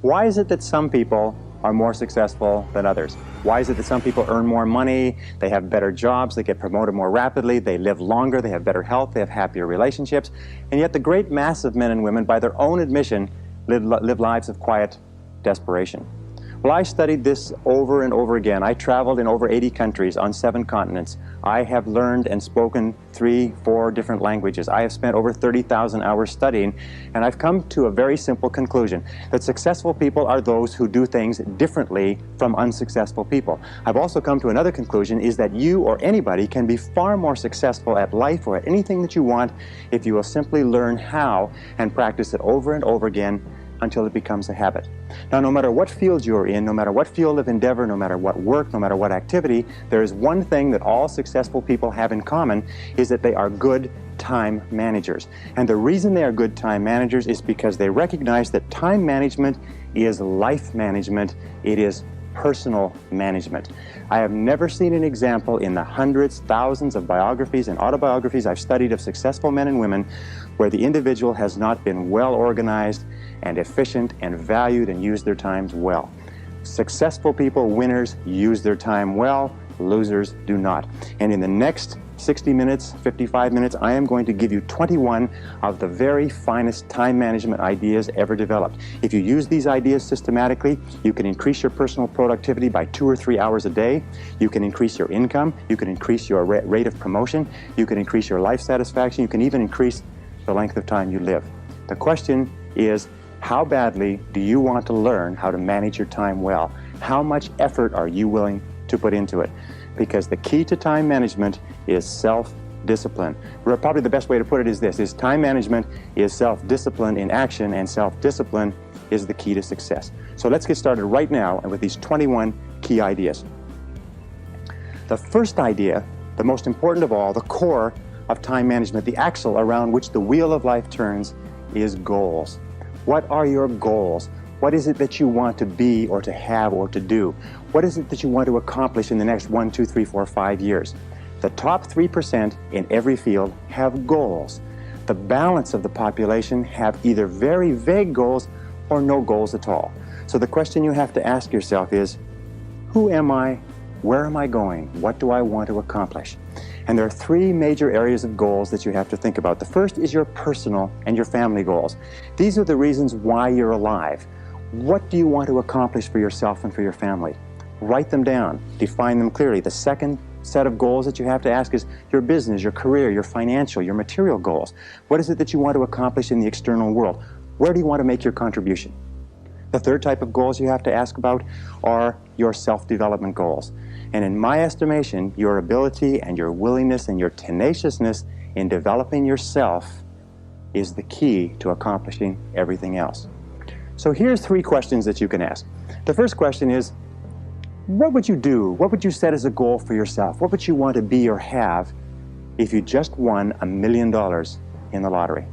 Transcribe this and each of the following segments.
Why is it that some people are more successful than others? Why is it that some people earn more money, they have better jobs, they get promoted more rapidly, they live longer, they have better health, they have happier relationships, and yet the great mass of men and women, by their own admission, live lives of quiet desperation? Well, I studied this over and over again. I traveled in over 80 countries on 7 continents. I have learned and spoken 3, 4 different languages. I have spent over 30,000 hours studying, and I've come to a very simple conclusion, that successful people are those who do things differently from unsuccessful people. I've also come to another conclusion, is that you or anybody can be far more successful at life or at anything that you want if you will simply learn how and practice it over and over again until it becomes a habit. Now, no matter what field you're in, no matter what field of endeavor, no matter what work, no matter what activity, there is one thing that all successful people have in common, is that they are good time managers. And the reason they are good time managers is because they recognize that time management is life management. It is personal management. I have never seen an example in the hundreds, thousands of biographies and autobiographies I've studied of successful men and women where the individual has not been well organized and efficient and valued and used their times well. Successful people, winners, use their time well. Losers do not. And in the next 60 minutes, 55 minutes, I am going to give you 21 of the very finest time management ideas ever developed. If you use these ideas systematically, you can increase your personal productivity by 2 or 3 hours a day. You can increase your income. You can increase your rate of promotion. You can increase your life satisfaction. You can even increase the length of time you live. The question is, how badly do you want to learn how to manage your time well? How much effort are you willing to put into it? Because the key to time management is self-discipline. Probably the best way to put it is this, is time management is self-discipline in action, and self-discipline is the key to success. So let's get started right now with these 21 key ideas. The first idea, the most important of all, the core of time management, the axle around which the wheel of life turns, is goals. What are your goals? What is it that you want to be or to have or to do? What is it that you want to accomplish in the next 1, 2, 3, 4, 5 years? The top 3% in every field have goals. The balance of the population have either very vague goals or no goals at all. So the question you have to ask yourself is, who am I? Where am I going? What do I want to accomplish? And there are 3 major areas of goals that you have to think about. The first is your personal and your family goals. These are the reasons why you're alive. What do you want to accomplish for yourself and for your family? Write them down. Define them clearly. The second set of goals that you have to ask is your business, your career, your financial, your material goals. What is it that you want to accomplish in the external world? Where do you want to make your contribution? The third type of goals you have to ask about are your self-development goals. And in my estimation, your ability and your willingness and your tenaciousness in developing yourself is the key to accomplishing everything else. So here's 3 questions that you can ask. The first question is, what would you do? What would you set as a goal for yourself? What would you want to be or have if you just won $1 million in the lottery?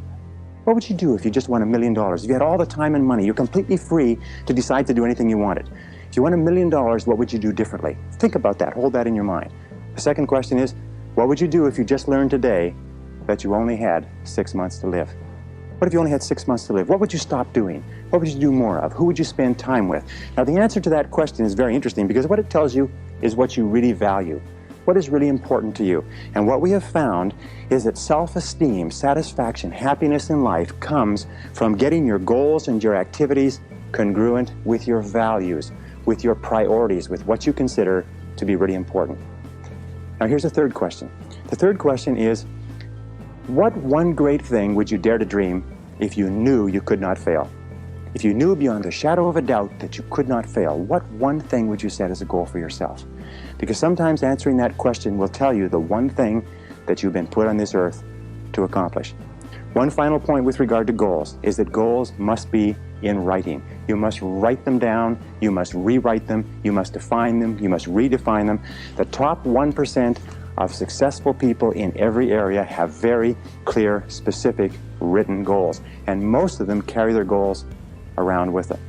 What would you do if you just won $1 million? If you had all the time and money, you're completely free to decide to do anything you wanted. If you won $1 million, what would you do differently? Think about that. Hold that in your mind. The second question is, what would you do if you just learned today that you only had 6 months to live? What if you only had 6 months to live? What would you stop doing? What would you do more of? Who would you spend time with? Now, the answer to that question is very interesting because what it tells you is what you really value. What is really important to you? And what we have found is that self-esteem, satisfaction, happiness in life comes from getting your goals and your activities congruent with your values, with your priorities, with what you consider to be really important. Now, here's the third question. The third question is, what one great thing would you dare to dream if you knew you could not fail? If you knew beyond a shadow of a doubt that you could not fail, what one thing would you set as a goal for yourself? Because sometimes answering that question will tell you the one thing that you've been put on this earth to accomplish. One final point with regard to goals is that goals must be in writing. You must write them down, you must rewrite them, you must define them, you must redefine them. The top 1% of successful people in every area have very clear, specific, written goals. And most of them carry their goals around with them.